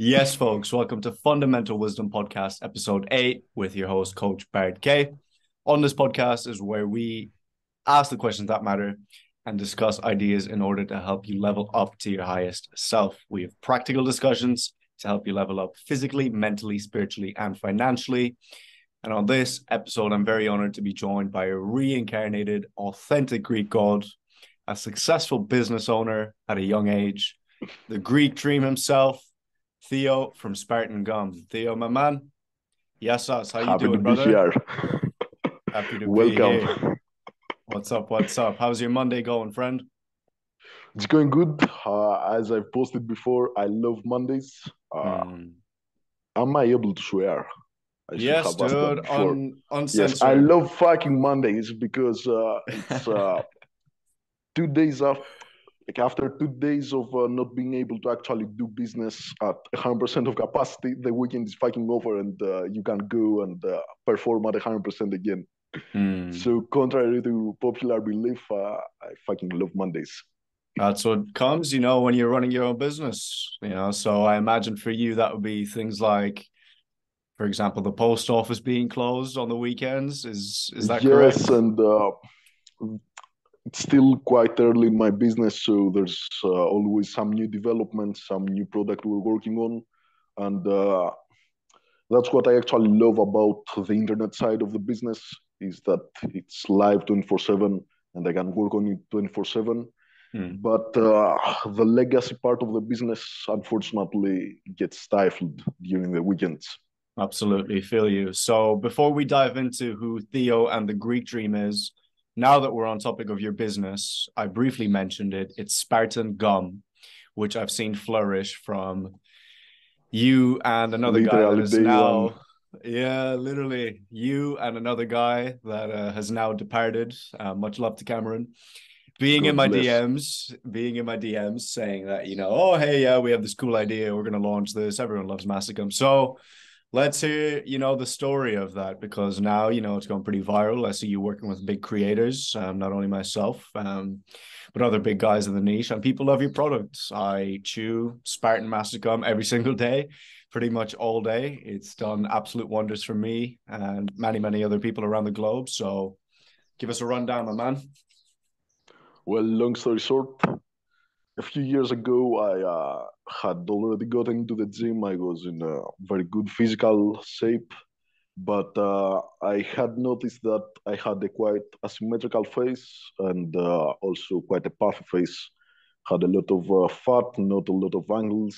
Yes, folks, welcome to Fundamental Wisdom Podcast, episode 8, with your host, Coach Bart K. On this podcast is where we ask the questions that matter and discuss ideas in order to help you level up to your highest self. We have practical discussions to help you level up physically, mentally, spiritually, and financially. And on this episode, I'm very honored to be joined by a reincarnated, authentic Greek god, a successful business owner at a young age, the Greek dream himself, Theo from Spartan Gum. Theo, my man. Yes, us. How you Happy to doing, be brother? here. Happy to be Welcome. here. What's up? What's up? How's your Monday going, friend? It's going good. As I've posted before, I love Mondays. Uh, Hmm. am I able to swear? I should Yes, have asked that dude. before. Yes, I Uncensored. love fucking Mondays because it's 2 days after. Like after 2 days of not being able to actually do business at 100% of capacity, the weekend is fucking over and you can go and perform at 100% again. Hmm. So, contrary to popular belief, I fucking love Mondays. That's what comes, when you're running your own business. So I imagine for you that would be things like, for example, the post office being closed on the weekends. Is that Yes, correct? and it's still quite early in my business, so there's always some new developments, some new product we're working on, and that's what I actually love about the internet side of the business is that it's live 24/7, and I can work on it 24/7. Hmm. But the legacy part of the business, unfortunately, gets stifled during the weekends. Absolutely feel you. So before we dive into who Theo and the Greek Dream is, now that we're on topic of your business, I briefly mentioned it. It's Spartan Gum, which I've seen flourish from you and another guy that Literally is day one. now, yeah, literally you and another guy that has now departed. Much love to Cameron. Being in God my bless. DMs, saying that, oh, hey, yeah, we have this cool idea. We're going to launch this. Everyone loves Mastic. So let's hear, the story of that because now, it's gone pretty viral. I see you working with big creators, not only myself, but other big guys in the niche, and people love your products. I chew Spartan Masticum every single day, pretty much all day. It's done absolute wonders for me and many, many other people around the globe. So give us a rundown, my man. Well, long story short, a few years ago, I had already gotten into the gym. I was in a very good physical shape, but I had noticed that I had a quite asymmetrical face and also quite a puffy face. Had a lot of fat, not a lot of angles,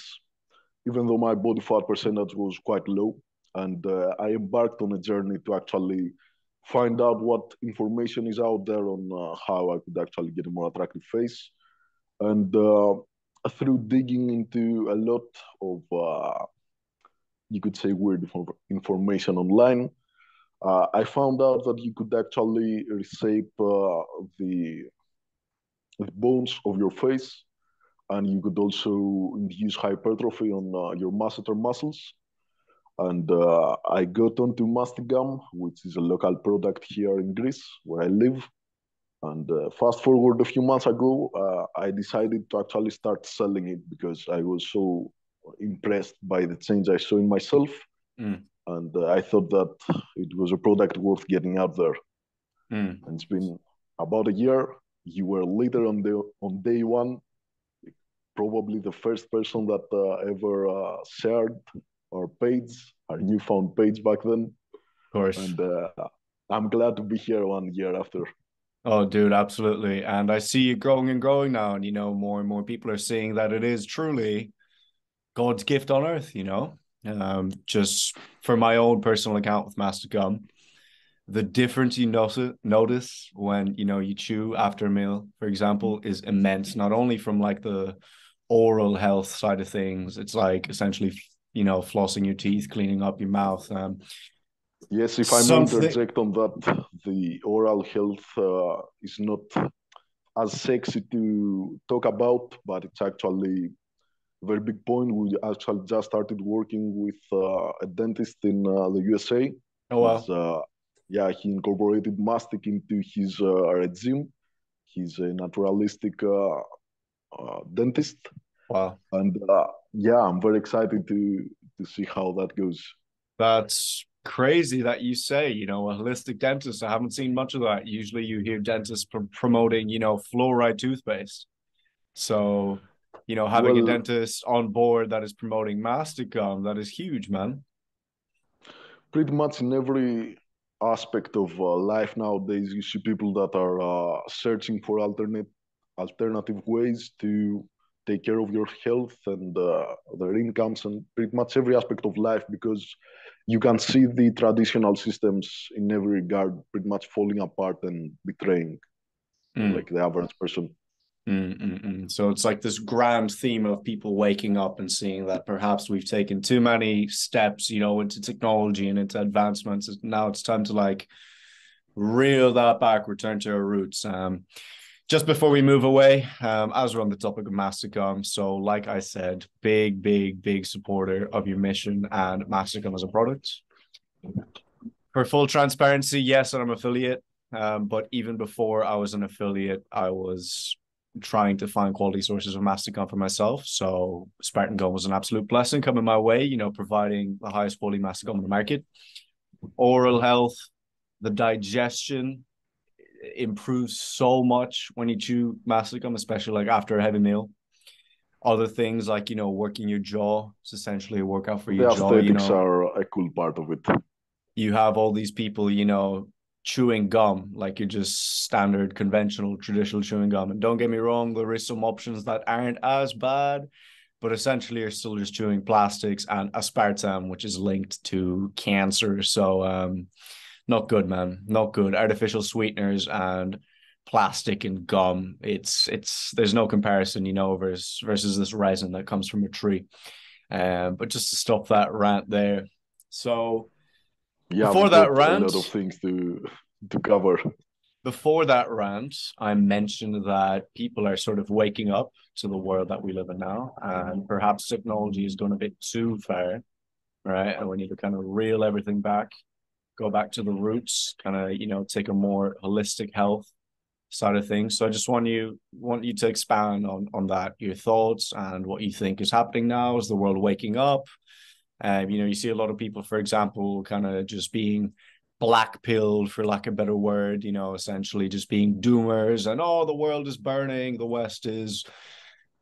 even though my body fat percentage was quite low. And I embarked on a journey to actually find out what information is out there on how I could actually get a more attractive face. And through digging into a lot of, you could say, weird information online, I found out that you could actually reshape the bones of your face, and you could also induce hypertrophy on your masseter muscles. And I got onto Mastic Gum, which is a local product here in Greece, where I live. And fast forward a few months ago, I decided to actually start selling it because I was so impressed by the change I saw in myself. Mm, And I thought that it was a product worth getting out there. mm. And it's been about a year. You were later on day one, probably the first person that ever shared our page, our newfound page back then. Of course. And I'm glad to be here 1 year after. Oh, dude, absolutely. And I see you growing and growing now, and more and more people are seeing that it is truly God's gift on earth. Just for my own personal account with Master Gum, the difference you notice when you chew after a meal, for example, is immense. Not only from like the oral health side of things, it's like essentially flossing your teeth, cleaning up your mouth. Yes, if I may Something. interject on that, the oral health is not as sexy to talk about, but it's actually a very big point. We actually just started working with a dentist in the USA. Oh He's, well. yeah, he incorporated mastic into his regime. He's a naturalistic dentist, Wow. And yeah, I'm very excited to see how that goes. That's crazy that you say, a holistic dentist. I haven't seen much of that. Usually you hear dentists promoting, fluoride toothpaste. So, having a Well, dentist on board that is promoting Mastic Gum, that is huge, man. pretty much in every aspect of life nowadays, you see people that are searching for alternative ways to take care of your health and their incomes and pretty much every aspect of life, because you can see the traditional systems in every regard pretty much falling apart and betraying Mm. like the average person. So it's like this grand theme of people waking up and seeing that perhaps we've taken too many steps, into technology and into advancements. Now it's time to like reel that back, return to our roots. Just before we move away, as we're on the topic of Masticum, so like I said, big supporter of your mission and Masticum as a product. For full transparency, yes, I'm an affiliate. But even before I was an affiliate, I was trying to find quality sources of Masticum for myself. So Spartan Gum was an absolute blessing coming my way, providing the highest quality Masticum on the market. Oral health, the digestion improves so much when you chew Masticum, especially like after a heavy meal. Other things like, working your jaw, it's essentially a workout for your The jaw, aesthetics are a cool part of it. you have all these people, chewing gum like you're just standard, conventional, traditional chewing gum. And don't get me wrong, there is some options that aren't as bad, but essentially you're still just chewing plastics and aspartame, which is linked to cancer. So not good, man. Not good. Artificial sweeteners and plastic and gum. It's there's no comparison, versus this resin that comes from a tree. But just to stop that rant there. So Yeah, before we've that got a rant, lot of things to cover. before that rant, I mentioned that people are sort of waking up to the world that we live in now, and perhaps technology is going a bit too far, right? And we need to kind of reel everything back, go back to the roots, kind of take a more holistic health side of things. So I just want you to expand on that, your thoughts and what you think is happening now. Is the world waking up? You see a lot of people, for example, kind of just being blackpilled, for lack of a better word, essentially just being doomers and the world is burning, the West is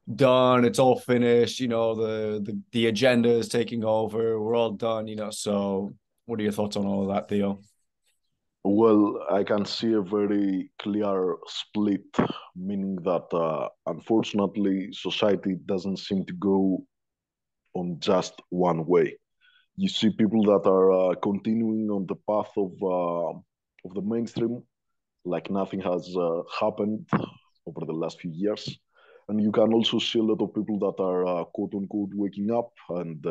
done, it's all finished, the agenda is taking over, we're all done, So what are your thoughts on all of that, Theo? Well, I can see a very clear split, meaning that unfortunately society doesn't seem to go on just one way. You see people that are continuing on the path of the mainstream, like nothing has happened over the last few years. And you can also see a lot of people that are quote unquote waking up and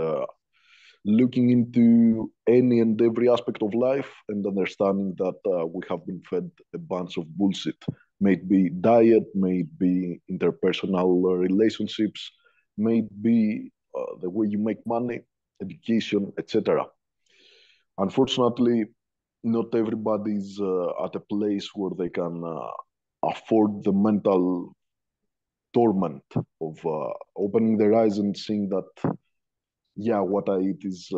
looking into any and every aspect of life and understanding that we have been fed a bunch of bullshit. May it be diet, may it be interpersonal relationships, may it be the way you make money, education, etc. Unfortunately, not everybody is at a place where they can afford the mental torment of opening their eyes and seeing that, yeah, what I eat is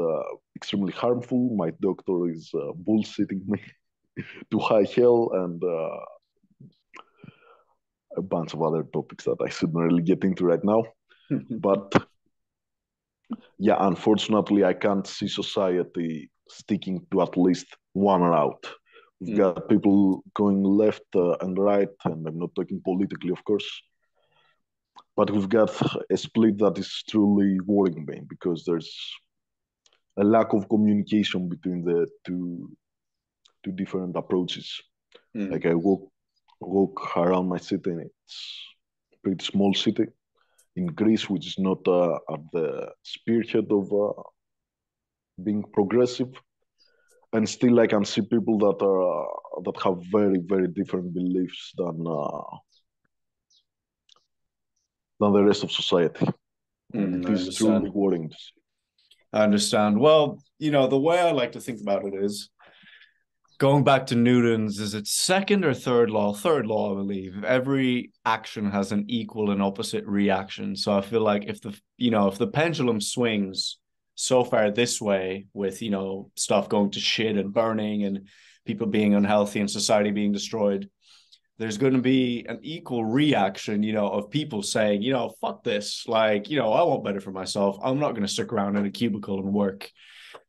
extremely harmful. My doctor is bullshitting me to high hell, and a bunch of other topics that I shouldn't really get into right now. But yeah, unfortunately, I can't see society sticking to at least one route. We've got people going left and right, and I'm not talking politically, of course, but we've got a split that is truly worrying me because there's a lack of communication between the two different approaches. Like I walk around my city, and it's a pretty small city in Greece, which is not at the spearhead of being progressive. And still, I can see people that have very different beliefs than the rest of society, and it I is truly understand. worrying to see. I understand. Well, the way I like to think about it is going back to Newton's, is it second or third law? Third law, I believe. Every action has an equal and opposite reaction. So I feel like if the pendulum swings so far this way with, stuff going to shit and burning and people being unhealthy and society being destroyed, there's going to be an equal reaction, of people saying, fuck this. Like, I want better for myself. I'm not going to stick around in a cubicle and work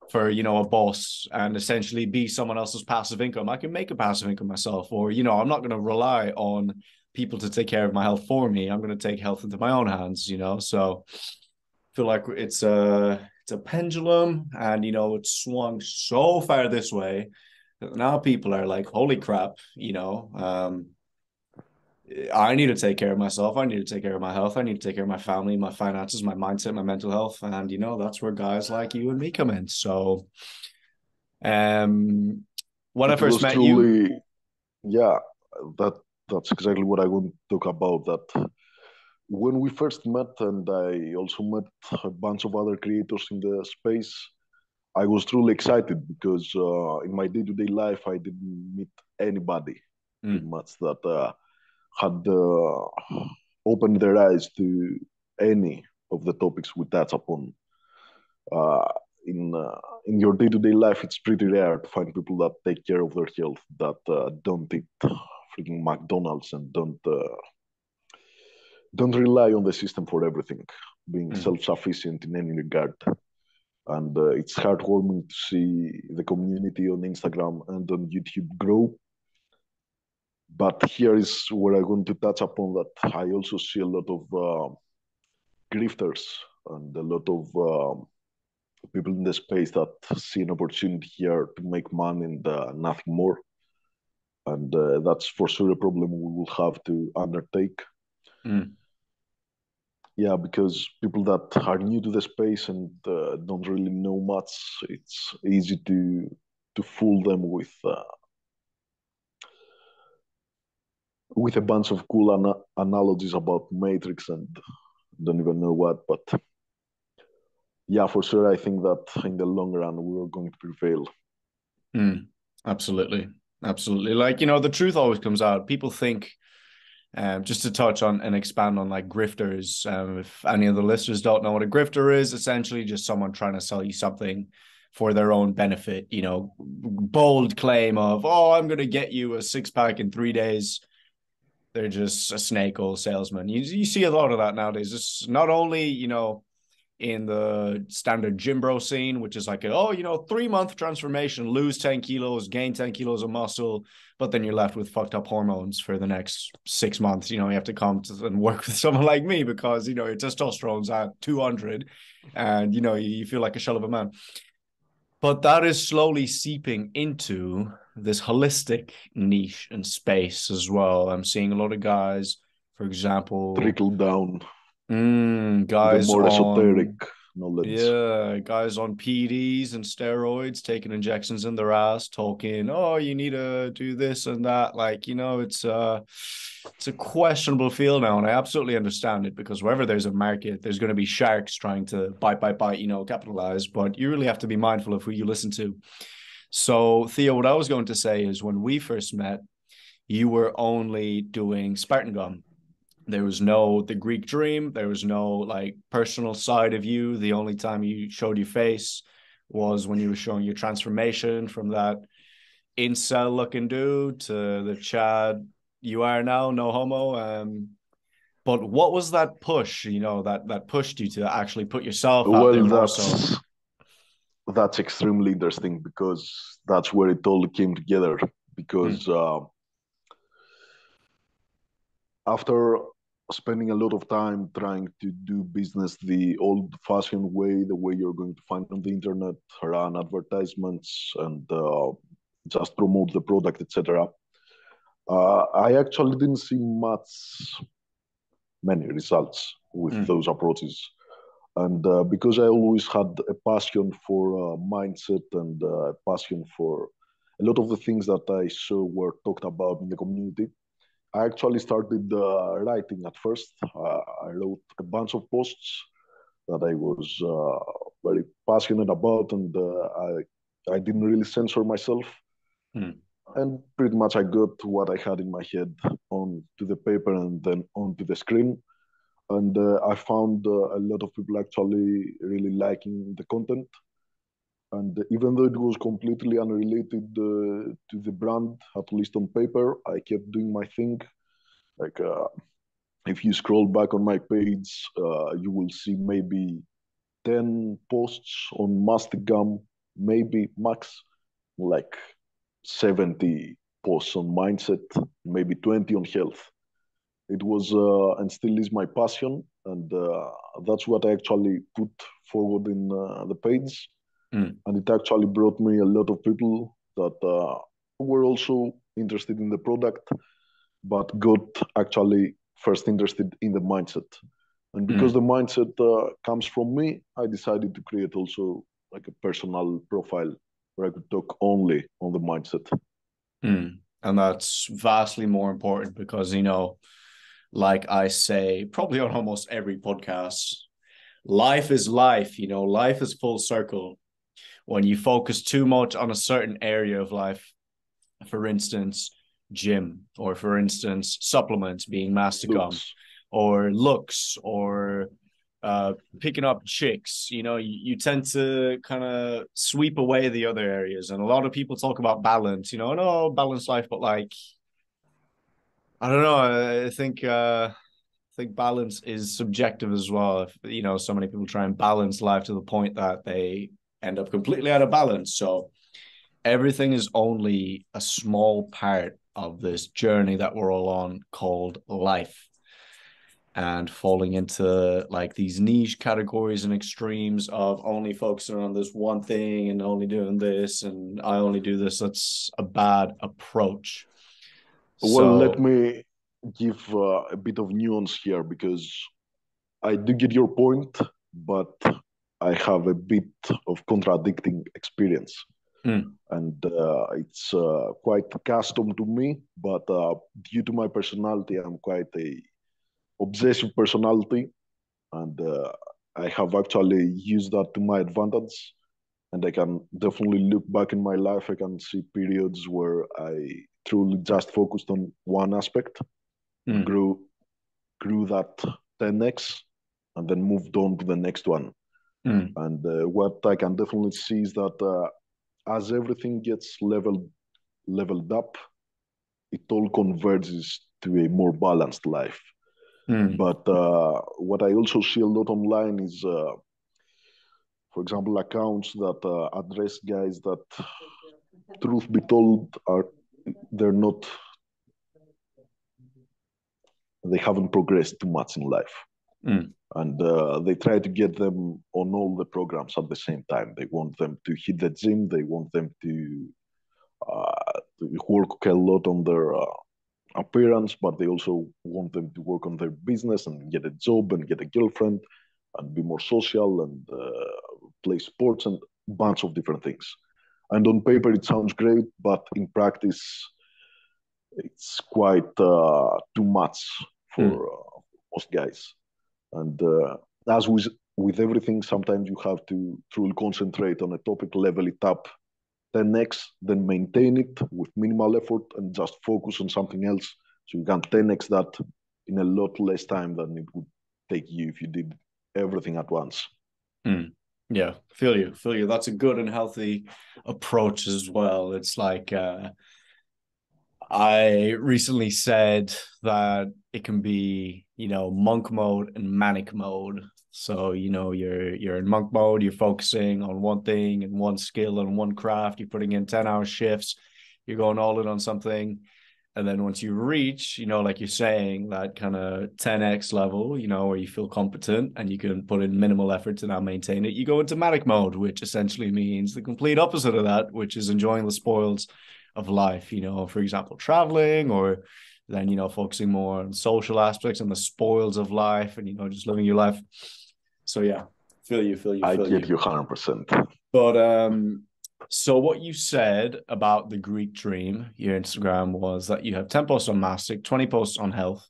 for, a boss and essentially be someone else's passive income. I can make a passive income myself, or, I'm not going to rely on people to take care of my health for me. I'm going to take health into my own hands. So I feel like it's a pendulum and, it's swung so far this way that now people are like, holy crap, I need to take care of myself. I need to take care of my health. I need to take care of my family, my finances, my mindset, my mental health. And, that's where guys like you and me come in. So, um, when I It first was met you, truly, yeah, that that's exactly what I want to talk about. That when we first met, and I also met a bunch of other creators in the space, I was truly excited because in my day-to-day life, I didn't meet anybody pretty mm, much that had opened their eyes to any of the topics we touch upon. Uh, in your day-to-day life, it's pretty rare to find people that take care of their health, that don't eat freaking McDonald's and don't rely on the system for everything, being mm, self-sufficient in any regard. And it's heartwarming to see the community on Instagram and on YouTube grow. But here is where I want to touch upon that I also see a lot of grifters and a lot of people in the space that see an opportunity here to make money and nothing more. And that's for sure a problem we will have to undertake. mm. Yeah, because people that are new to the space and don't really know much, it's easy to fool them with a bunch of cool analogies about Matrix and don't even know what. But yeah, for sure, I think that in the long run we are going to prevail. Mm. Absolutely. Absolutely. Like, the truth always comes out. People think, just to touch on and expand on like grifters, if any of the listeners don't know what a grifter is, essentially just someone trying to sell you something for their own benefit, bold claim of, oh, I'm going to get you a six pack in 3 days. They're just a snake oil salesman. You see a lot of that nowadays. It's not only, in the standard gym bro scene, which is like, 3 month transformation, lose 10 kilos, gain 10 kilos of muscle, but then you're left with fucked up hormones for the next 6 months. You have to come and work with someone like me because, your testosterone's at 200 and, you feel like a shell of a man. But that is slowly seeping into this holistic niche and space as well. I'm seeing a lot of guys, for example, Trickle down to the guys more esoteric on knowledge. yeah, guys on PDs and steroids, taking injections in their ass, talking, oh, you need to do this and that. Like, it's a questionable field now, and I absolutely understand it because wherever there's a market, there's going to be sharks trying to bite, capitalize. But you really have to be mindful of who you listen to. So, Theo, what I was going to say is when we first met, you were only doing Spartan Gum. There was no the Greek dream. There was no like personal side of you. The only time you showed your face was when you were showing your transformation from that incel looking dude to the Chad you are now, no homo. But what was that push, that pushed you to actually put yourself out there Well, more so? that's extremely interesting because that's where it all came together. Because Mm, after spending a lot of time trying to do business the old-fashioned way, the way you're going to find on the internet, run advertisements, and just promote the product, etc. I actually didn't see many results with mm, those approaches. And because I always had a passion for mindset and a passion for a lot of the things that I saw were talked about in the community, I actually started writing at first. I wrote a bunch of posts that I was very passionate about, and I didn't really censor myself. Mm. And pretty much I got what I had in my head onto the paper and then onto the screen. And I found a lot of people actually really liking the content. And even though it was completely unrelated to the brand, at least on paper, I kept doing my thing. Like if you scroll back on my page, you will see maybe 10 posts on Mastic Gum, maybe max, like 70 posts on mindset, maybe 20 on health. It was and still is my passion, and that's what I actually put forward in the page. Mm. And it actually brought me a lot of people that were also interested in the product, but got actually first interested in the mindset. And because Mm. the mindset comes from me, I decided to create also like a personal profile where I could talk only on the mindset. Mm. And that's vastly more important because, you know, like I say, probably on almost every podcast, life is life, you know, life is full circle. When you focus too much on a certain area of life, for instance, gym, or for instance, supplements being Mastic Gum, Looks. or looks, or picking up chicks, you know, you tend to kind of sweep away the other areas. And a lot of people talk about balance, you know, no, balanced life, but like, I don't know. I think balance is subjective as well. If, you know, so many people try and balance life to the point that they end up completely out of balance. So everything is only a small part of this journey that we're all on called life. And falling into like these niche categories and extremes of only focusing on this one thing and only doing this and I only do this, that's a bad approach. Well, let So, me give a bit of nuance here because I do get your point, but I have a bit of contradicting experience. mm, And it's quite custom to me, but due to my personality, I'm quite a obsessive personality, and I have actually used that to my advantage. And I can definitely look back in my life. I can see periods where I truly just focused on one aspect and mm, grew that 10x, and then moved on to the next one. mm, And what I can definitely see is that as everything gets leveled up, it all converges to a more balanced life. mm, But what I also see a lot online is, for example, accounts that address guys that, truth be told, are they're not, they haven't progressed too much in life, mm, and they try to get them on all the programs at the same time. They want them to hit the gym. They want them to work a lot on their appearance, but they also want them to work on their business and get a job and get a girlfriend and be more social and play sports and a bunch of different things. And on paper, it sounds great, but in practice, it's quite too much mm, for most guys. And as with everything, sometimes you have to truly concentrate on a topic, level it up 10x, then maintain it with minimal effort and just focus on something else. So you can 10x that in a lot less time than it would take you if you did everything at once. mm. Yeah, feel you, feel you. That's a good and healthy approach as well. It's like I recently said that it can be, you know, monk mode and manic mode. So, you know, you're in monk mode, you're focusing on one thing and one skill and one craft, you're putting in 10-hour shifts, you're going all in on something. And then once you reach, you know, like you're saying, that kind of 10x level, you know, where you feel competent and you can put in minimal effort to now maintain it, you go into manic mode, which essentially means the complete opposite of that, which is enjoying the spoils of life, you know, for example, traveling, or then, you know, focusing more on social aspects and the spoils of life and, you know, just living your life. So, yeah, feel you, feel you, I feel get you. you 100%. But, so what you said about the Greek dream, your Instagram, was that you have 10 posts on Mastic, 20 posts on health,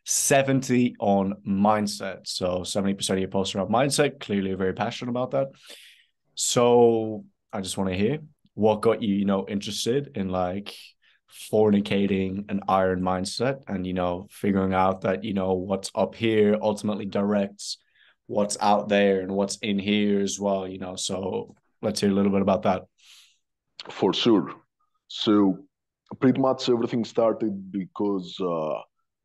70 on mindset. So 70% of your posts are on mindset. Clearly, you're very passionate about that. So I just want to hear, what got you, interested in like fornicating an iron mindset and, figuring out that, what's up here ultimately directs what's out there and what's in here as well, So let's hear a little bit about that. For sure. So pretty much everything started because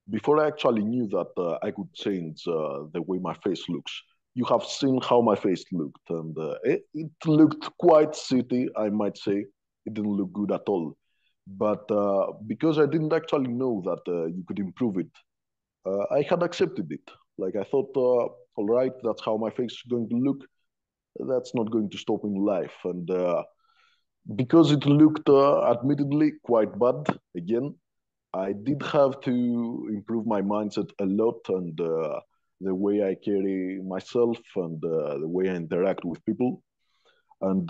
before I actually knew that I could change the way my face looks. You have seen how my face looked, and it looked quite shitty, I might say. It didn't look good at all. But because I didn't actually know that you could improve it, I had accepted it. Like I thought, all right, that's how my face is going to look. That's not going to stop in life. And because it looked admittedly quite bad, again, I did have to improve my mindset a lot and the way I carry myself and the way I interact with people. And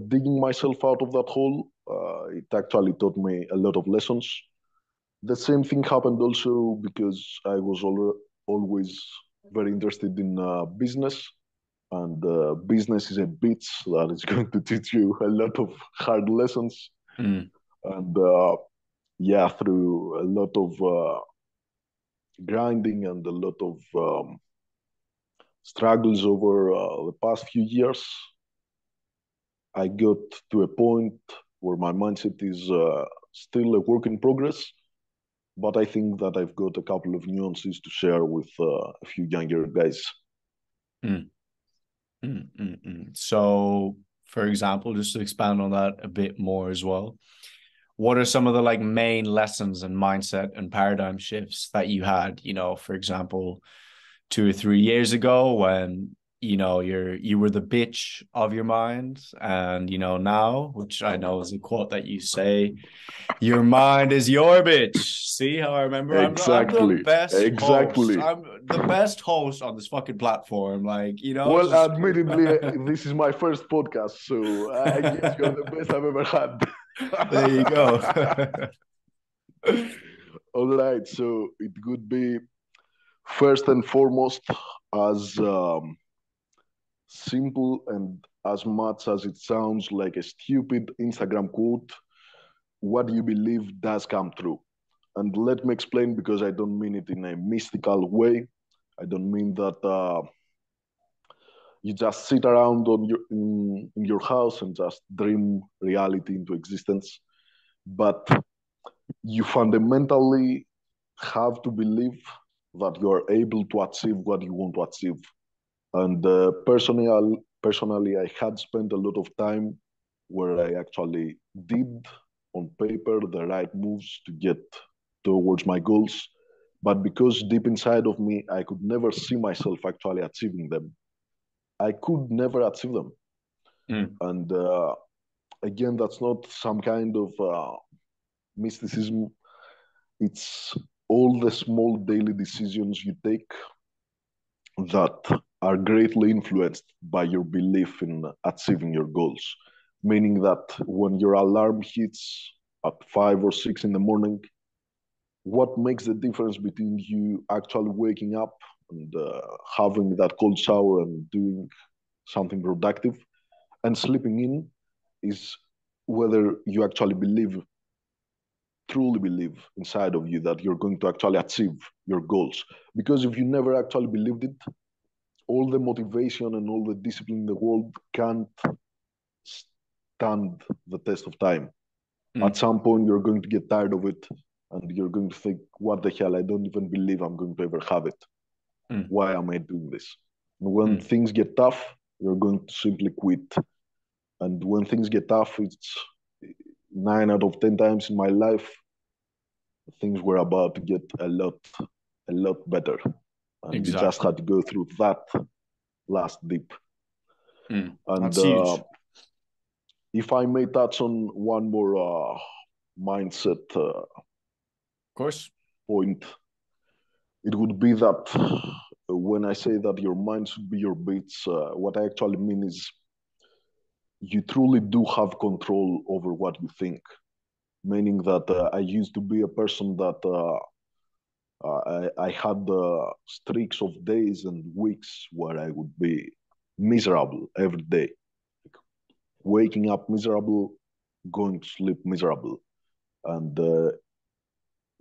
digging myself out of that hole, it actually taught me a lot of lessons. The same thing happened also because I was always very interested in business. And business is a bitch that is going to teach you a lot of hard lessons. Mm. And yeah, through a lot of grinding and a lot of struggles over the past few years, I got to a point where my mindset is still a work in progress. But I think that I've got a couple of nuances to share with a few younger guys. Mm. So, for example, just to expand on that a bit more as well, what are some of the like main lessons and mindset and paradigm shifts that you had, for example, 2 or 3 years ago when, you were the bitch of your mind, and now, which I know is a quote that you say, your mind is your bitch. See how I remember? I'm the Exactly. best host. Exactly. I'm the best host on this fucking platform. Like, Well, just admittedly, this is my first podcast, so I guess you're the best I've ever had. there you go. All right, so it could be first and foremost as simple and as much as it sounds like a stupid Instagram quote, what you believe does come true. And let me explain because I don't mean it in a mystical way. I don't mean that you just sit around in your house and just dream reality into existence. But you fundamentally have to believe that you are able to achieve what you want to achieve. And personally, I had spent a lot of time where I actually did on paper the right moves to get towards my goals. But because deep inside of me, I could never see myself actually achieving them, I could never achieve them. Mm, And again, that's not some kind of mysticism. It's all the small daily decisions you take that are greatly influenced by your belief in achieving your goals. Meaning that when your alarm hits at 5 or 6 in the morning, what makes the difference between you actually waking up and having that cold shower and doing something productive and sleeping in is whether you actually believe, truly believe inside of you that you're going to actually achieve your goals. Because if you never actually believed it, all the motivation and all the discipline in the world can't stand the test of time. At mm, some point, you're going to get tired of it and you're going to think, what the hell? I don't even believe I'm going to ever have it. mm, Why am I doing this? And when mm. things get tough, you're going to simply quit. And when things get tough, it's 9 out of 10 times in my life, things were about to get a lot better. And you just Exactly. had to go through that last dip. And That's huge. if I may touch on one more mindset Of course. point, it would be that when I say that your mind should be your beats, what I actually mean is you truly do have control over what you think. Meaning that I used to be a person that I had streaks of days and weeks where I would be miserable every day, waking up miserable, going to sleep miserable. And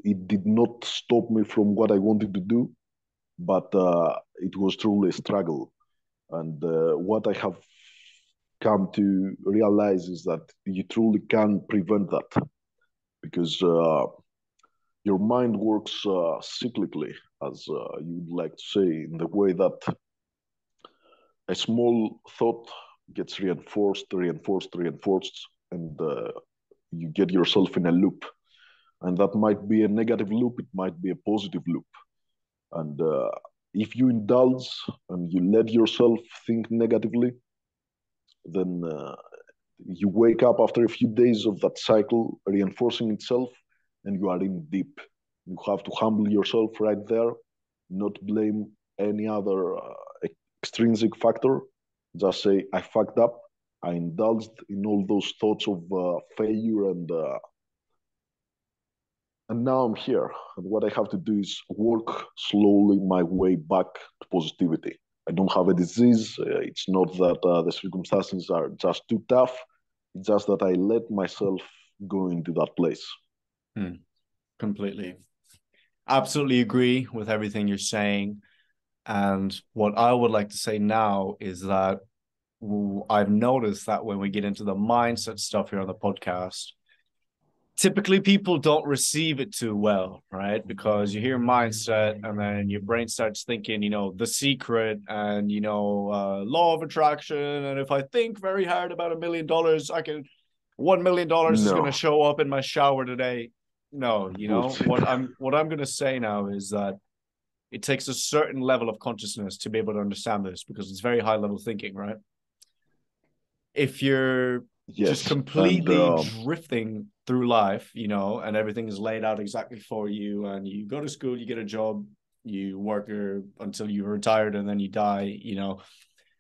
it did not stop me from what I wanted to do, but it was truly a struggle. And what I have come to realize is that you truly can prevent that because your mind works cyclically, as you'd like to say, in the way that a small thought gets reinforced, and you get yourself in a loop. And that might be a negative loop, it might be a positive loop. And if you indulge and you let yourself think negatively, then you wake up after a few days of that cycle reinforcing itself, and you are in deep. You have to humble yourself right there, not blame any other extrinsic factor. Just say, I fucked up. I indulged in all those thoughts of failure, and now I'm here. And what I have to do is work slowly my way back to positivity. I don't have a disease. It's not that the circumstances are just too tough. It's just that I let myself go into that place. Completely. Absolutely agree with everything you're saying. And what I would like to say now is that I've noticed that when we get into the mindset stuff here on the podcast, typically people don't receive it too well, right? Because you hear mindset and then your brain starts thinking, The Secret and, law of attraction. And if I think very hard about $1 million, I can, $1 million is going to No, show up in my shower today. No, bullshit. what I'm going to say now is that it takes a certain level of consciousness to be able to understand this because it's very high level thinking, right? If you're just Yes, and completely drifting through life, and everything is laid out exactly for you, and you go to school, you get a job, you work until you're retired, and then you die,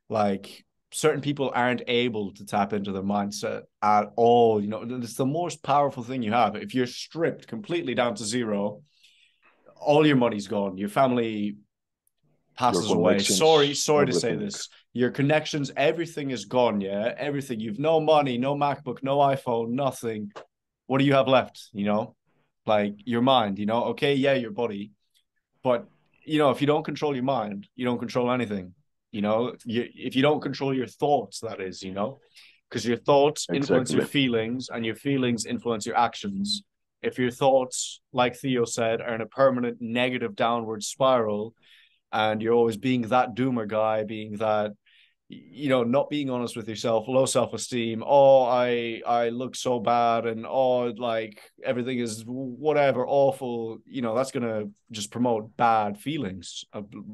like certain people aren't able to tap into their mindset at all. It's the most powerful thing you have. If you're stripped completely down to zero, all your money's gone, your family your passes away. Sorry, connections, sorry to say everything. this. Your connections, everything is gone. Yeah, everything. You've no money, no MacBook, no iPhone, nothing. What do you have left? Like your mind. Okay, yeah, your body, but if you don't control your mind, you don't control anything. If you don't control your thoughts, that is, because your thoughts influence your Exactly. feelings, and your feelings influence your actions. If your thoughts, like Theo said, are in a permanent negative downward spiral, and you're always being that doomer guy, being that, not being honest with yourself, low self-esteem, I look so bad, and like everything is whatever awful, that's gonna just promote bad feelings,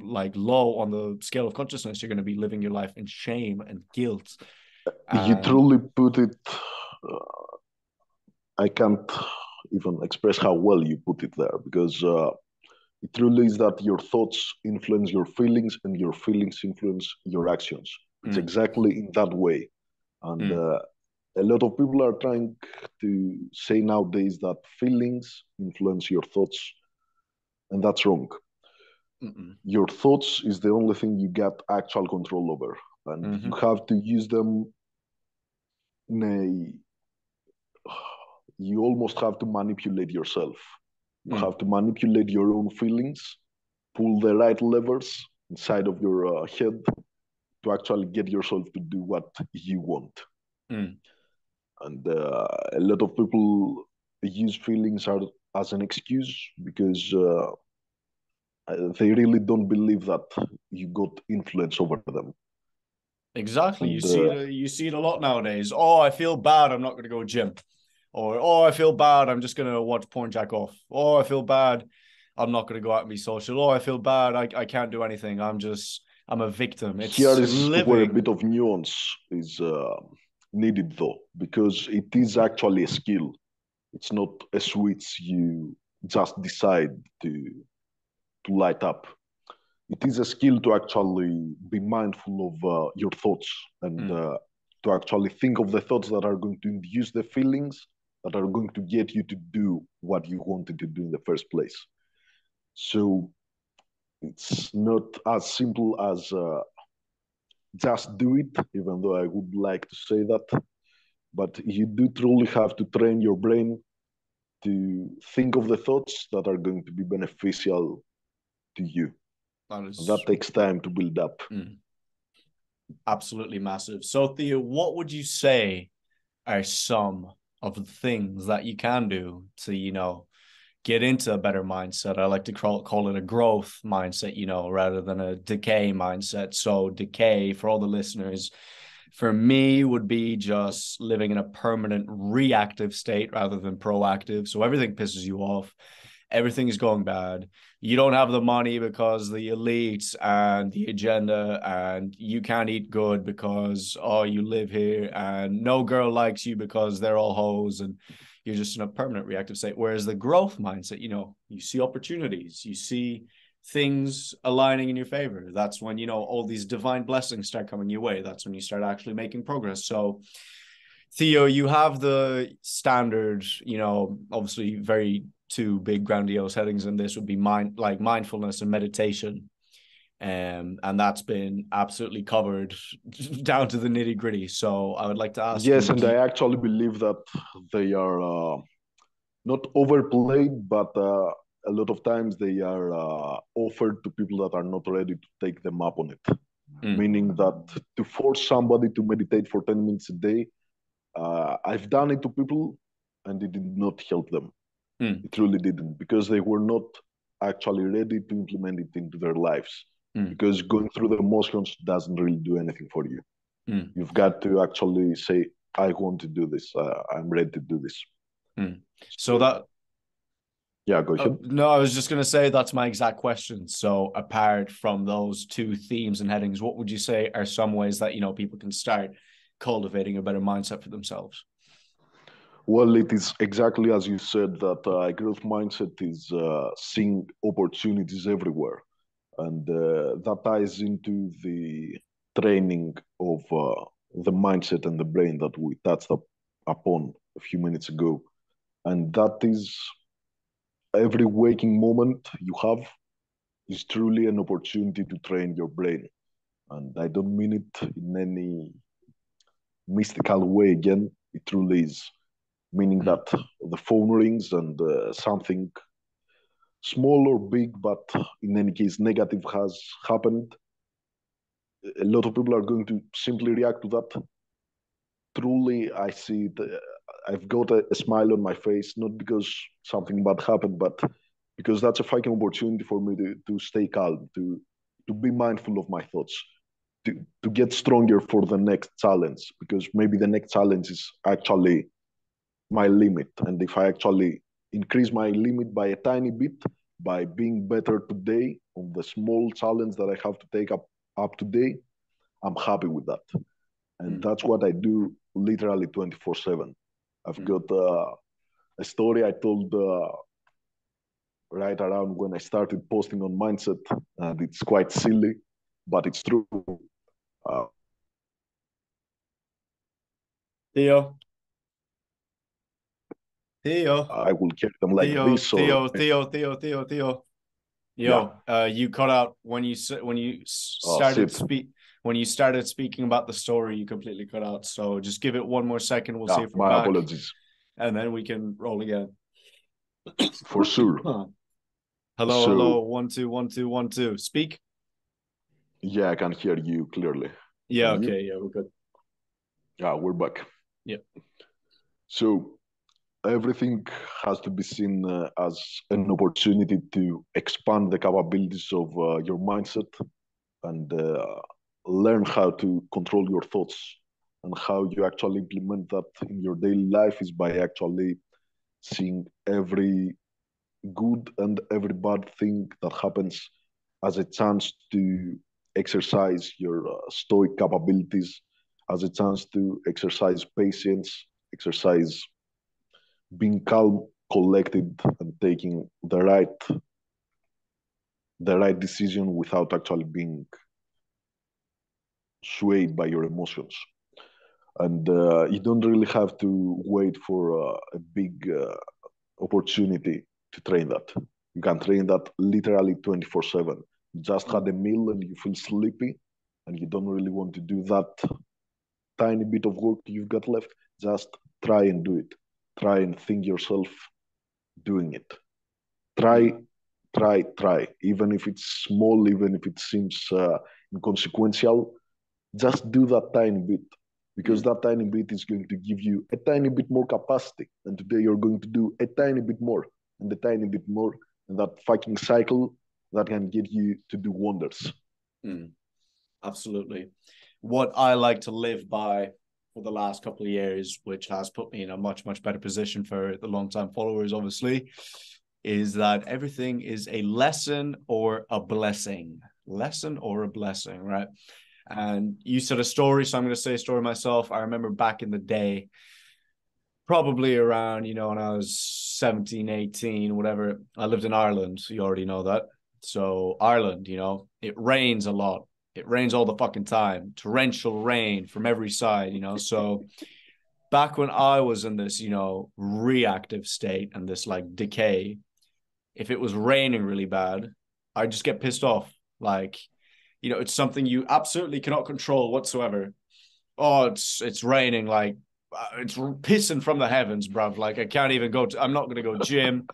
like low on the scale of consciousness. You're gonna be living your life in shame and guilt. You And truly put it, I can't even express how well you put it there because it truly is that your thoughts influence your feelings and your feelings influence your actions. It's mm, exactly in that way. And mm, a lot of people are trying to say nowadays that feelings influence your thoughts, and that's wrong. mm, Your thoughts is the only thing you get actual control over, and you mm, have to use them in a, you almost have to manipulate yourself. You mm, have to manipulate your own feelings, pull the right levers inside of your head to actually get yourself to do what you want. mm. And a lot of people use feelings as an excuse because they really don't believe that you got influence over them. Exactly. And You see it a lot nowadays. Oh, I feel bad, I'm not going to go gym. Or, oh, I feel bad, I'm just going to watch porn jack off. Oh, I feel bad, I'm not going to go out and be social. Oh, I feel bad, I can't do anything. I'm a victim. here It's is where a bit living. of nuance is needed, though, because it is actually a skill. It's not a switch you just decide to light up. It is a skill to actually be mindful of your thoughts and Mm, to actually think of the thoughts that are going to induce the feelings that are going to get you to do what you wanted to do in the first place. So it's not as simple as just do it, even though I would like to say that. but you do truly have to train your brain to think of the thoughts that are going to be beneficial to you. And that takes time to build up. Absolutely massive. So, Theo, what would you say are some of the things that you can do to, get into a better mindset? I like to call it a growth mindset, rather than a decay mindset. So, decay, for all the listeners, for me would be just living in a permanent reactive state rather than proactive. So everything pisses you off. Everything is going bad. You don't have the money because the elites and the agenda, and you can't eat good because, you live here, and no girl likes you because they're all hoes, and you're just in a permanent reactive state. Whereas the growth mindset, you see opportunities, you see things aligning in your favor. That's when, all these divine blessings start coming your way. That's when you start actually making progress. So, Theo, you have the standard, obviously very two big grandiose headings in this would be mindfulness and meditation. And that's been absolutely covered down to the nitty gritty. So I would like to ask Yes, you. and I actually believe that they are not overplayed, but a lot of times they are offered to people that are not ready to take them up on it. Meaning that to force somebody to meditate for 10 minutes a day, I've done it to people and it did not help them. It really didn't, because they were not actually ready to implement it into their lives. Because going through the motions doesn't really do anything for you. You've got to actually say, I want to do this. I'm ready to do this. So that. Yeah, go ahead. No, I was just going to say that's my exact question. So apart from those two themes and headings, what would you say are some ways that, people can start cultivating a better mindset for themselves? Well, it is exactly as you said, that growth mindset is seeing opportunities everywhere. And that ties into the training of the mindset and the brain that we touched upon a few minutes ago. And that is every waking moment you have is truly an opportunity to train your brain. And I don't mean it in any mystical way again, it truly is. Meaning that the phone rings and something small or big, but in any case negative has happened, a lot of people are going to simply react to that. Truly, I see it. I've got a smile on my face, not because something bad happened, but because that's a fucking opportunity for me to stay calm, to be mindful of my thoughts, to get stronger for the next challenge, because maybe the next challenge is actually my limit. And if I actually increase my limit by a tiny bit, by being better today on the small challenge that I have to take up today, I'm happy with that. And that's what I do literally 24/7. I've got a story I told right around when I started posting on mindset, and it's quite silly, but it's true. Theo, I will carry them like Theo, this, or Theo. yeah. You cut out when you started when you started speaking about the story. You completely cut out. So just give it one more second. We'll see if we're my back, apologies. and then we can roll again. For sure. Hello. 1 2 1 2 1 2. Speak. Yeah, I can hear you clearly. Yeah. Can Okay. you? Yeah, we're good. Yeah, we're back. Yeah. So everything has to be seen as an opportunity to expand the capabilities of your mindset and learn how to control your thoughts, and how you actually implement that in your daily life is by actually seeing every good and every bad thing that happens as a chance to exercise your stoic capabilities, as a chance to exercise patience, exercise being calm, collected, and taking the right decision without actually being swayed by your emotions. And you don't really have to wait for a big opportunity to train that. You can train that literally 24/7. You just had a meal and you feel sleepy and you don't really want to do that tiny bit of work you've got left, just try and do it. Try and think yourself doing it. Try, try. Even if it's small, even if it seems inconsequential, just do that tiny bit, because that tiny bit is going to give you a tiny bit more capacity. And today you're going to do a tiny bit more and a tiny bit more. And that fucking cycle that can get you to do wonders. Absolutely. What I like to live by for the last couple of years, which has put me in a much, much better position for the long-time followers, obviously, is that everything is a lesson or a blessing. Lesson or a blessing, right? And you said a story, so I'm going to say a story myself. I remember back in the day, probably around, when I was 17, 18, whatever, I lived in Ireland. So you already know that. So Ireland, it rains a lot. It rains all the fucking time. Torrential rain from every side, So back when I was in this, reactive state and this like decay, if it was raining really bad, I'd just get pissed off. Like, it's something you absolutely cannot control whatsoever. Oh, it's raining, like it's pissing from the heavens, bruv. Like I can't even I'm not gonna go gym.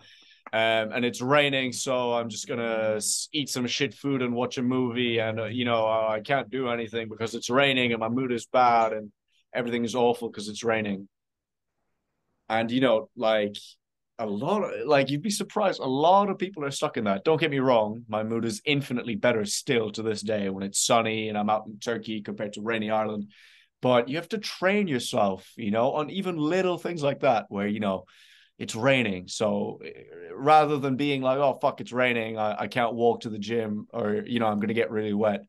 And it's raining, so I'm just gonna eat some shit food and watch a movie, and I can't do anything because it's raining and my mood is bad and everything is awful because it's raining. And like a lot of, like, you'd be surprised, a lot of people are stuck in that. Don't get me wrong, my mood is infinitely better still to this day when it's sunny and I'm out in Turkey compared to rainy Ireland. But you have to train yourself, on even little things like that where it's raining. So rather than being like, oh fuck, it's raining, I can't walk to the gym, or I'm gonna get really wet,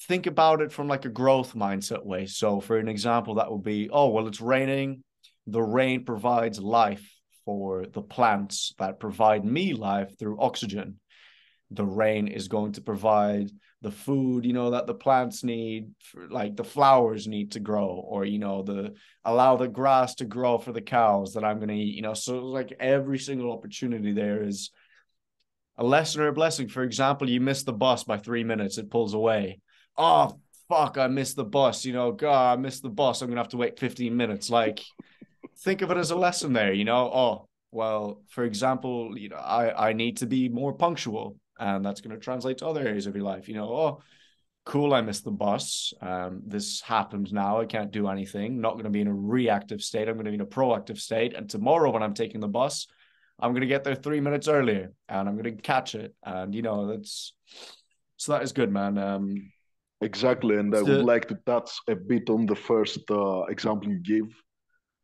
think about it from like a growth mindset way. So for an example, that would be, oh well, it's raining, the rain provides life for the plants that provide me life through oxygen. The rain is going to provide the food, that the plants need, like the flowers need to grow, or, allow the grass to grow for the cows that I'm going to eat, So like every single opportunity there is a lesson or a blessing. For example, you miss the bus by 3 minutes, it pulls away. Oh, fuck, I missed the bus, God, I missed the bus. I'm going to have to wait 15 minutes. Like, think of it as a lesson there, Oh, well, for example, I need to be more punctual, and that's going to translate to other areas of your life. Oh, cool, I missed the bus. This happened now. I can't do anything. Not going to be in a reactive state. I'm going to be in a proactive state. And tomorrow when I'm taking the bus, I'm going to get there 3 minutes earlier and I'm going to catch it. And, so that is good, man. Exactly. And I would like to touch a bit on the first example you gave,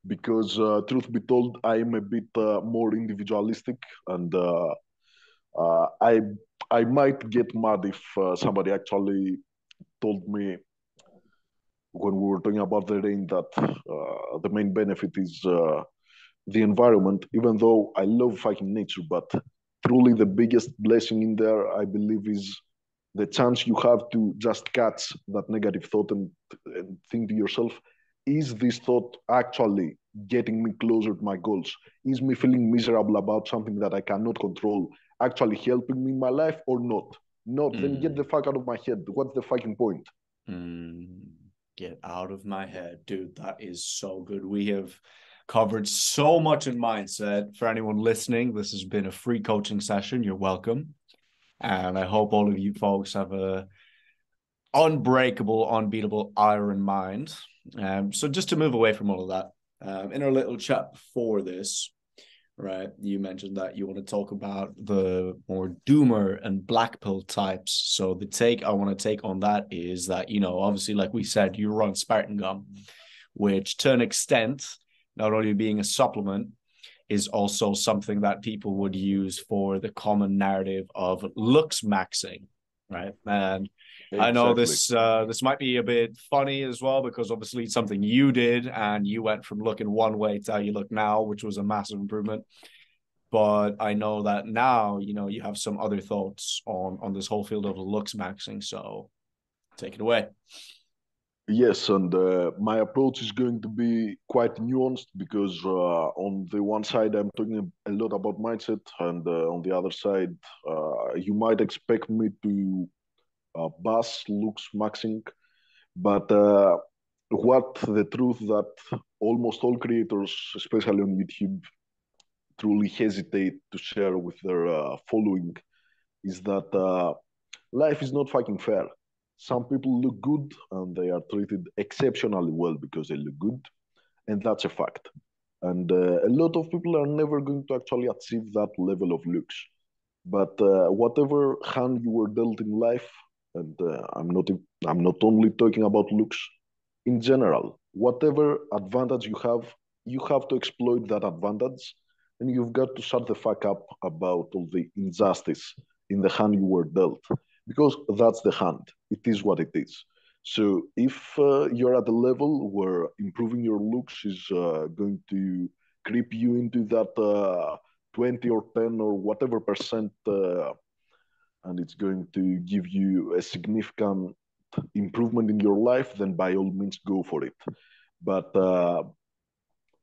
because truth be told, I am a bit more individualistic, and I might get mad if somebody actually told me when we were talking about the rain that the main benefit is the environment. Even though I love fucking nature, but truly the biggest blessing in there, I believe, is the chance you have to just catch that negative thought and think to yourself, is this thought actually getting me closer to my goals? Is me feeling miserable about something that I cannot control actually helping me in my life or not? Not, then get the fuck out of my head. What's the fucking point? Get out of my head, dude. That is so good. We have covered so much in mindset. For anyone listening, this has been a free coaching session. You're welcome. And I hope all of you folks have a unbreakable, unbeatable iron mind. So just to move away from all of that, in our little chat before this, right, you mentioned that you want to talk about the more doomer and blackpill types. So the take I want to take on that is that, obviously, like we said, you run Spartan Gum, which to an extent, not only being a supplement, is also something that people would use for the common narrative of looks maxing, right? And exactly. I know this might be a bit funny as well, because obviously it's something you did, and you went from looking one way to how you look now, which was a massive improvement. But I know that now, you have some other thoughts on this whole field of looks maxing. So take it away. Yes, and my approach is going to be quite nuanced, because on the one side, I'm talking a lot about mindset, and on the other side, you might expect me to bash looks maxing. But what the truth that almost all creators, especially on YouTube, truly hesitate to share with their following is that life is not fucking fair. Some people look good and they are treated exceptionally well because they look good, and that's a fact. And a lot of people are never going to actually achieve that level of looks. But whatever hand you were dealt in life, and I'm not only talking about looks, in general, whatever advantage you have to exploit that advantage, and you've got to shut the fuck up about all the injustice in the hand you were dealt, because that's the hand. It is what it is. So if you're at a level where improving your looks is going to creep you into that 20 or 10 or whatever percent, and it's going to give you a significant improvement in your life, then by all means go for it. But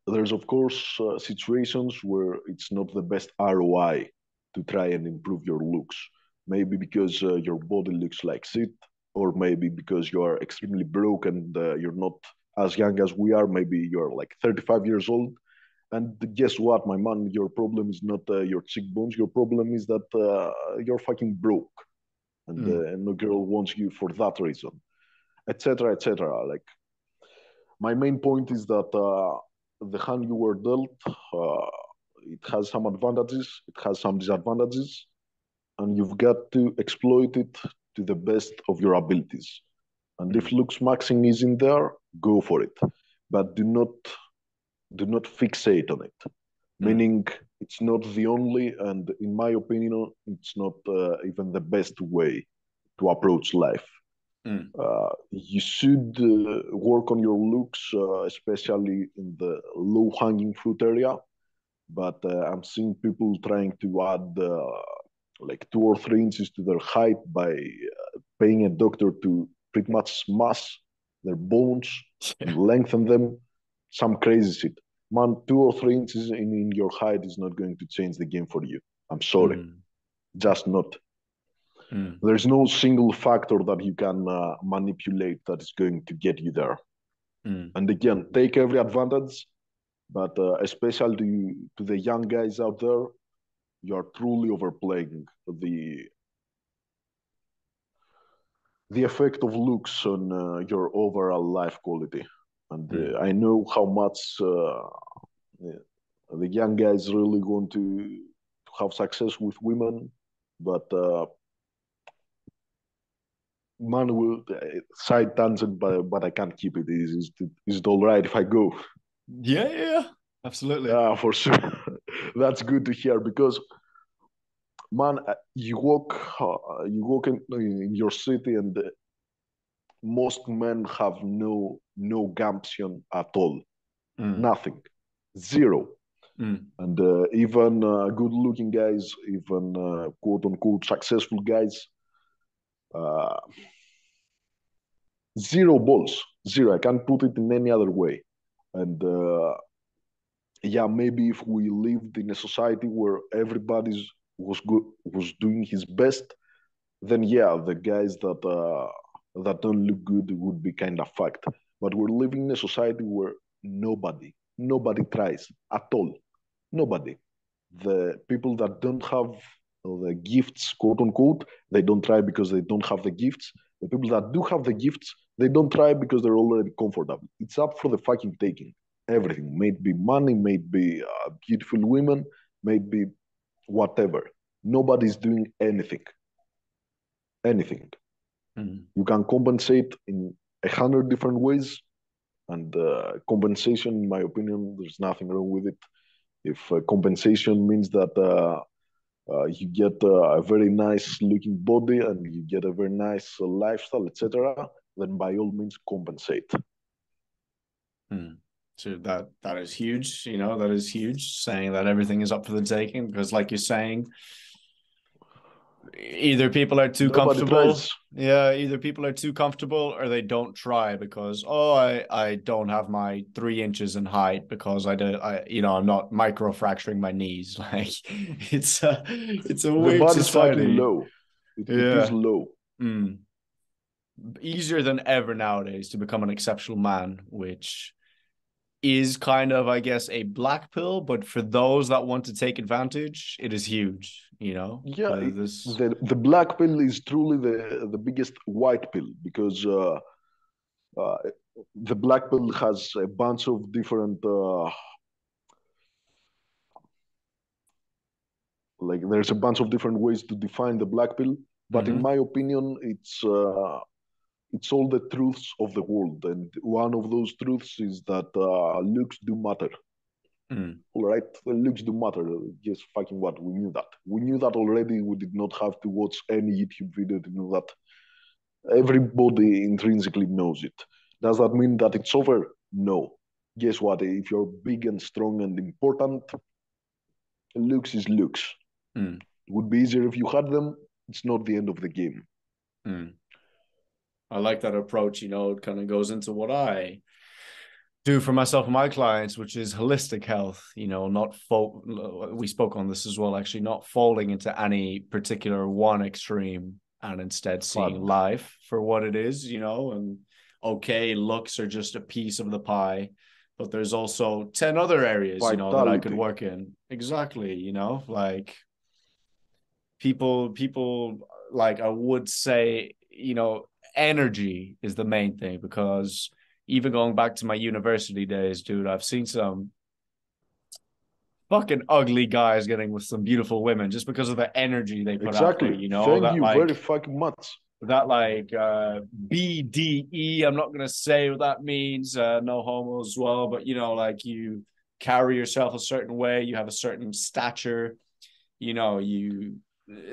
there's of course situations where it's not the best ROI to try and improve your looks. Maybe because your body looks like shit, or maybe because you are extremely broke and you're not as young as we are. Maybe you're like 35 years old. And guess what, my man? Your problem is not your cheekbones. Your problem is that you're fucking broke, and no girl wants you for that reason, etc., etc. Like my main point is that the hand you were dealt, it has some advantages, it has some disadvantages, and you've got to exploit it to the best of your abilities. And if looks maxing is in there, go for it, but do not fixate on it. Meaning, it's not the only, and in my opinion, it's not even the best way to approach life. You should work on your looks, especially in the low hanging fruit area. But I'm seeing people trying to add like 2 or 3 inches to their height by paying a doctor to pretty much smash their bones and lengthen them. Some crazy shit. Man, 2 or 3 inches in your height is not going to change the game for you. I'm sorry. Just not. There's no single factor that you can manipulate that is going to get you there. And again, take every advantage, but especially to the young guys out there, you are truly overplaying the effect of looks on your overall life quality. And I know how much the young guys really want to have success with women, but man will side tangent, but I can't keep it. Is it all right if I go? Yeah, absolutely. For sure. That's good to hear because man, you walk in your city, and most men have no gumption at all, nothing, zero. And even good-looking guys, even quote-unquote successful guys, zero balls, zero. I can't put it in any other way. And yeah, maybe if we lived in a society where everybody was doing his best, then yeah, the guys that don't look good would be kind of fucked. But we're living in a society where nobody tries at all. Nobody. The people that don't have the gifts, quote unquote, they don't try because they don't have the gifts. The people that do have the gifts, they don't try because they're already comfortable. It's up for the fucking taking. Everything, may it be money, may it be beautiful women, may it be whatever. Nobody's doing anything. Anything. You can compensate in 100 different ways, and compensation, in my opinion, there's nothing wrong with it. If compensation means that you get a very nice looking body and you get a very nice lifestyle, etc., then by all means compensate. So that is huge. That is huge. Saying that everything is up for the taking, because, like you're saying, either people are too Nobody comfortable. tries. Yeah, either people are too comfortable or they don't try because I don't have my 3 inches in height because I'm not micro fracturing my knees. Like it's a The weird bar is fucking society. low. It is low. easier than ever nowadays to become an exceptional man, which is kind of, I guess, a black pill, but for those that want to take advantage, it is huge, you know? Yeah, This the black pill is truly the biggest white pill because uh, the black pill has a bunch of different like there's a bunch of different ways to define the black pill, but in mm-hmm, my opinion, it's all the truths of the world, and one of those truths is that looks do matter. mm, All right, the looks do matter. Just fucking what? We knew that. We knew that already. We did not have to watch any YouTube video to know that. Everybody intrinsically knows it. Does that mean that it's over? No. Guess what? If you're big and strong and important, looks is looks. mm, It would be easier if you had them. It's not the end of the game. mm. I like that approach, you know, it kind of goes into what I do for myself and my clients, which is holistic health, you know, not we spoke on this as well, actually, not falling into any particular one extreme and instead seeing Fad. life for what it is, you know, and okay, looks are just a piece of the pie, but there's also 10 other areas, you know, that I could Vitality. work in. Exactly, you know, like people like I would say, you know, energy is the main thing because even going back to my university days, dude, I've seen some fucking ugly guys getting with some beautiful women just because of the energy they put out there, Exactly. you know, Thank you very fucking much. that like BDE, I'm not gonna say what that means, no homo as well, but you know, like you carry yourself a certain way, you have a certain stature, you know, you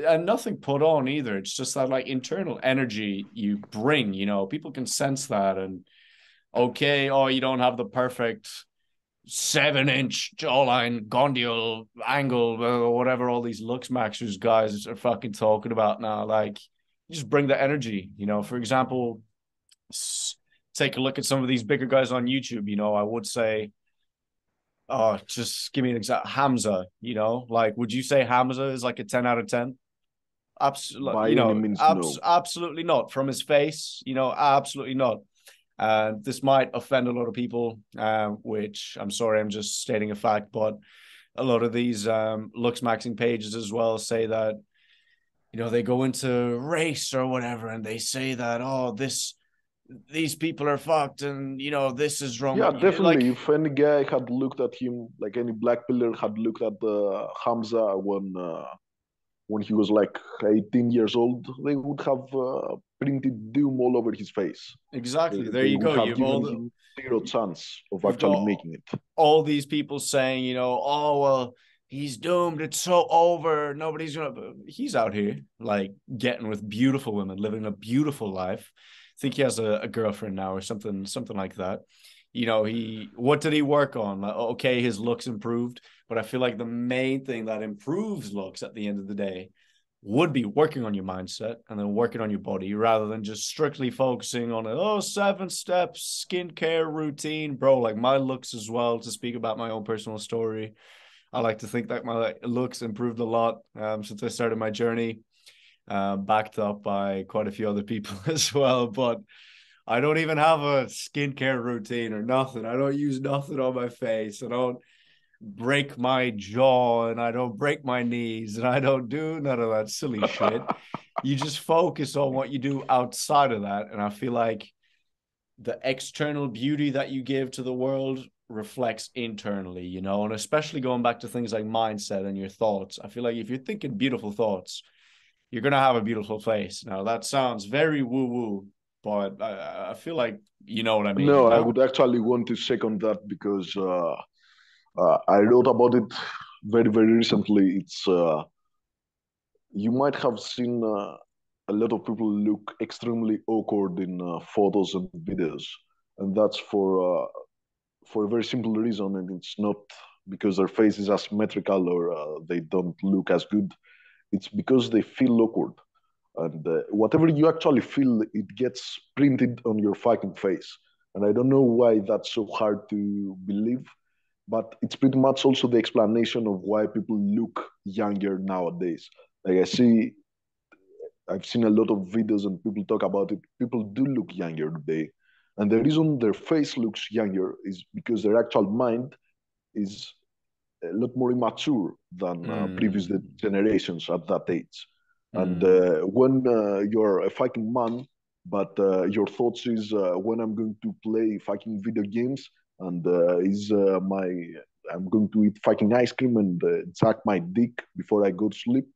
and nothing put on either. It's just that like internal energy you bring, you know, people can sense that. And okay, oh, you don't have the perfect 7-inch jawline, gondial angle, or whatever all these Looksmaxxers guys are fucking talking about now. Like, you just bring the energy, you know. For example, take a look at some of these bigger guys on YouTube. You know, I would say, oh, just give me an example. Hamza, you know, like, would you say Hamza is like a 10 out of 10? Absolutely, By you any know, means, no. absolutely not. From his face, you know, absolutely not. And this might offend a lot of people, which I'm sorry, I'm just stating a fact, but a lot of these looks maxing pages as well say that, you know, they go into race or whatever and they say that, oh, these people are fucked and, you know, this is wrong. Yeah, But, you know, definitely. like, If any guy had looked at him, like any black pillar had looked at Hamza when he was like 18 years old, they would have printed doom all over his face. exactly. There They you would go. have given him zero chance of You've actually got making it. all these people saying, you know, oh well, he's doomed. It's so over. Nobody's gonna. He's out here like getting with beautiful women, living a beautiful life. I think he has a girlfriend now or something like that. You know, he what did he work on? Like, okay, his looks improved, but I feel like the main thing that improves looks at the end of the day would be working on your mindset and then working on your body rather than just strictly focusing on 7 steps skincare routine, bro. Like my looks as well, to speak about my own personal story, I like to think that my looks improved a lot since I started my journey, backed up by quite a few other people as well. But I don't even have a skincare routine or nothing. I don't use nothing on my face. I don't break my jaw and I don't break my knees and I don't do none of that silly shit. You just focus on what you do outside of that. And I feel like the external beauty that you give to the world reflects internally, you know, and especially going back to things like mindset and your thoughts. I feel like if you're thinking beautiful thoughts, you're going to have a beautiful face. Now, that sounds very woo woo, but I feel like you know what I mean, No, you I know? would actually want to second that because I wrote about it very, very recently. It's you might have seen a lot of people look extremely awkward in photos and videos, and that's for a very simple reason, and it's not because their face is asymmetrical or they don't look as good. It's because they feel awkward, and whatever you actually feel, it gets printed on your fucking face. And I don't know why that's so hard to believe, but it's pretty much also the explanation of why people look younger nowadays. Like I see I've seen a lot of videos and people talk about it. People do look younger today. And the reason their face looks younger is because their actual mind is a lot more immature than previous Mm, generations at that age. And mm, when you're a fucking man, but your thoughts is when I'm going to play fucking video games and I'm going to eat fucking ice cream and jack my dick before I go to sleep,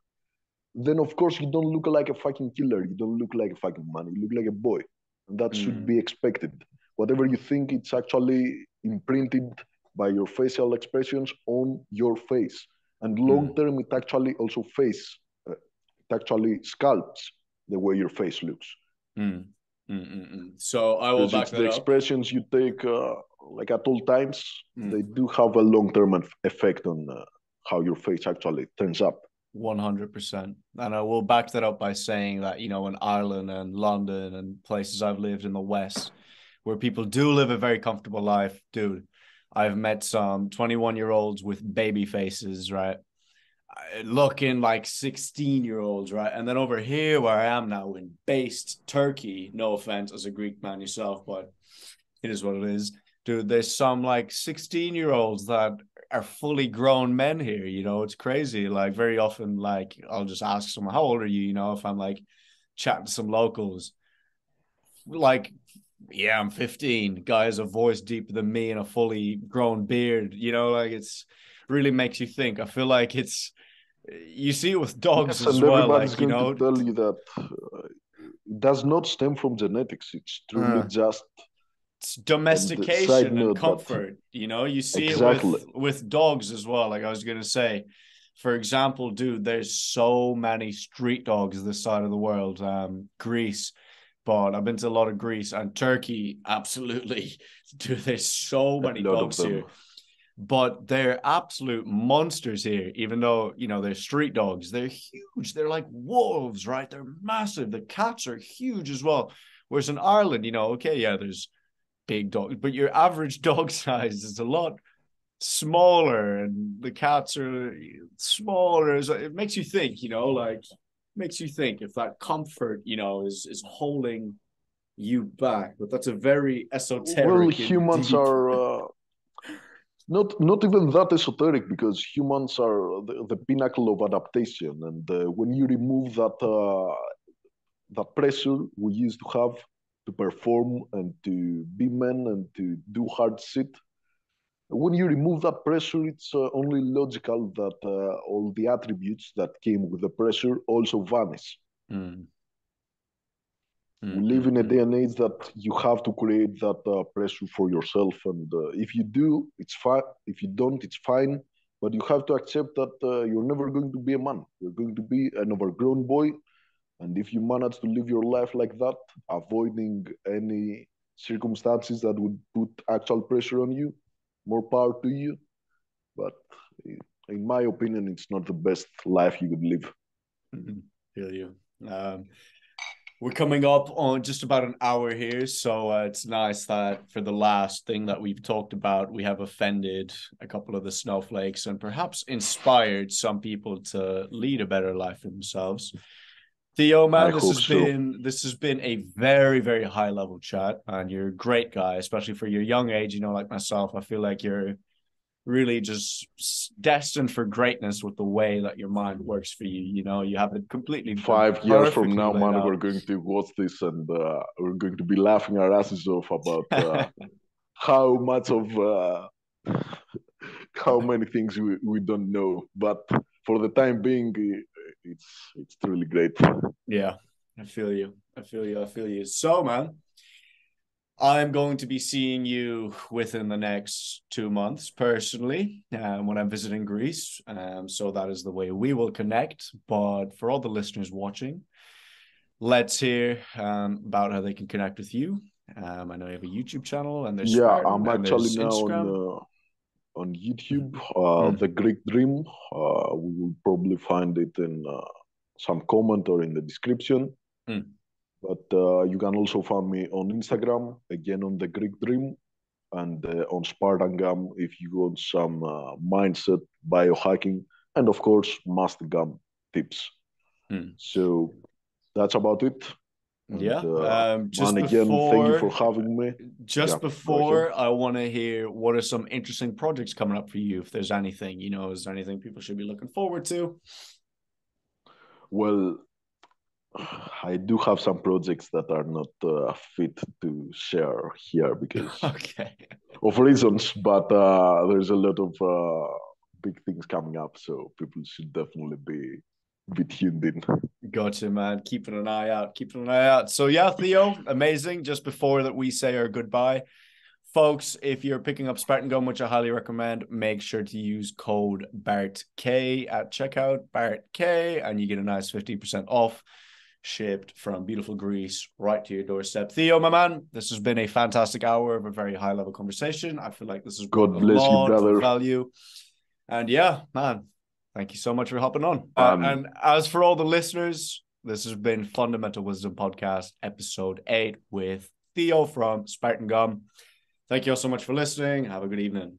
then of course you don't look like a fucking killer. You don't look like a fucking man. You look like a boy. And that should mm, be expected. Whatever you think, it's actually imprinted by your facial expressions on your face. And long mm, term, it actually sculpts the way your face looks. mm, So I will Because back it's the that up. expressions you take, like at all times, Mm. they do have a long term effect on how your face actually turns up. 100%. And I will back that up by saying that, in Ireland and London and places I've lived in the West, where people do live a very comfortable life, dude, I've met some 21-year-olds with baby faces, right? Looking like 16-year-olds, right? And then over here, where I am now in based Turkey, no offense as a Greek man yourself, but it is what it is. Dude, there's some like 16-year-olds that are fully grown men here. It's crazy. Like very often, like I'll just ask someone, how old are you? If I'm like chatting to some locals, like, yeah, I'm 15. Guy has a voice deeper than me and a fully grown beard. Like it's really makes you think. I feel like you see it with dogs Yes, as and well. everybody's Like, going to tell you that it does not stem from genetics. It's truly uh, just it's on the side domestication and note that comfort. You see it with exactly. with dogs as well. Like I was gonna say, for example, dude, there's so many street dogs this side of the world. Greece, but I've been to a lot of Greece and Turkey. Absolutely, dude. There's so A many lot of dogs them. here, but they're absolute monsters here. Even though they're street dogs, they're huge. They're like wolves, right? They're massive. The cats are huge as well. Whereas in Ireland, okay, yeah, there's big dogs, but your average dog size is a lot smaller, and the cats are smaller. So it makes you think, like makes you think if that comfort, is holding you back. But that's a very Well, esoteric and humans deep. are not even that esoteric because humans are the pinnacle of adaptation, and when you remove that pressure we used to have to perform and to be men and to do hard shit, when you remove that pressure, it's only logical that all the attributes that came with the pressure also vanish. Mm, We live in a day mm. and age that you have to create that pressure for yourself, and if you do, it's fine. If you don't, it's fine. But you have to accept that you're never going to be a man. You're going to be an overgrown boy, and if you manage to live your life like that, avoiding any circumstances that would put actual pressure on you, more power to you. But in my opinion, it's not the best life you could live. Feel you. Um, We're coming up on just about an hour here, so it's nice that for the last thing that we've talked about, we have offended a couple of the snowflakes and perhaps inspired some people to lead a better life for themselves. Theo, I man, this hope has so. been this has been a very, very high level chat, and you're a great guy, especially for your young age. Like myself, I feel like you're really just destined for greatness with the way that your mind works for you. You have it completely 5 years from perfectly now, laid man, we're out. going to watch this and we're going to be laughing our asses off about how much of how many things we don't know. But for the time being, it's truly great. Yeah, I feel you. I feel you. I feel you. So, man, I'm going to be seeing you within the next 2 months personally when I'm visiting Greece. So that is the way we will connect. But for all the listeners watching, let's hear about how they can connect with you. I know you have a YouTube channel, and there's Yeah, Spartan, I'm and actually there's now Instagram. on YouTube. Mm, The Greek Dream. We will probably find it in some comment or in the description. mm. But you can also find me on Instagram, again on the Greek Dream, and on Spartan Gum if you want some mindset, biohacking, and of course, Mastic Gum tips. Mm. So that's about it. Yeah. And Just man, again, thank you for before, having me. just Yeah, go ahead. before, I want to hear what are some interesting projects coming up for you. If there's anything, is there anything people should be looking forward to? Well, I do have some projects that are not fit to share here because Okay. of reasons, but there's a lot of big things coming up, so people should definitely be tuned in. Gotcha, man. Keeping an eye out. Keeping an eye out. So yeah, Theo, amazing. Just before that we say our goodbye, folks, if you're picking up Spartan Gum, which I highly recommend, make sure to use code BARTK at checkout, BARTK, and you get a nice 50% off, shipped from beautiful Greece right to your doorstep. Theo, my man, this has been a fantastic hour of a very high level conversation. I feel like this has brought God a bless you, lot of brother. value. And yeah, man, thank you so much for hopping on. Um, And as for all the listeners, this has been Fundamental Wisdom Podcast, episode 8 with Theo from Spartan Gum. Thank you all so much for listening. Have a good evening.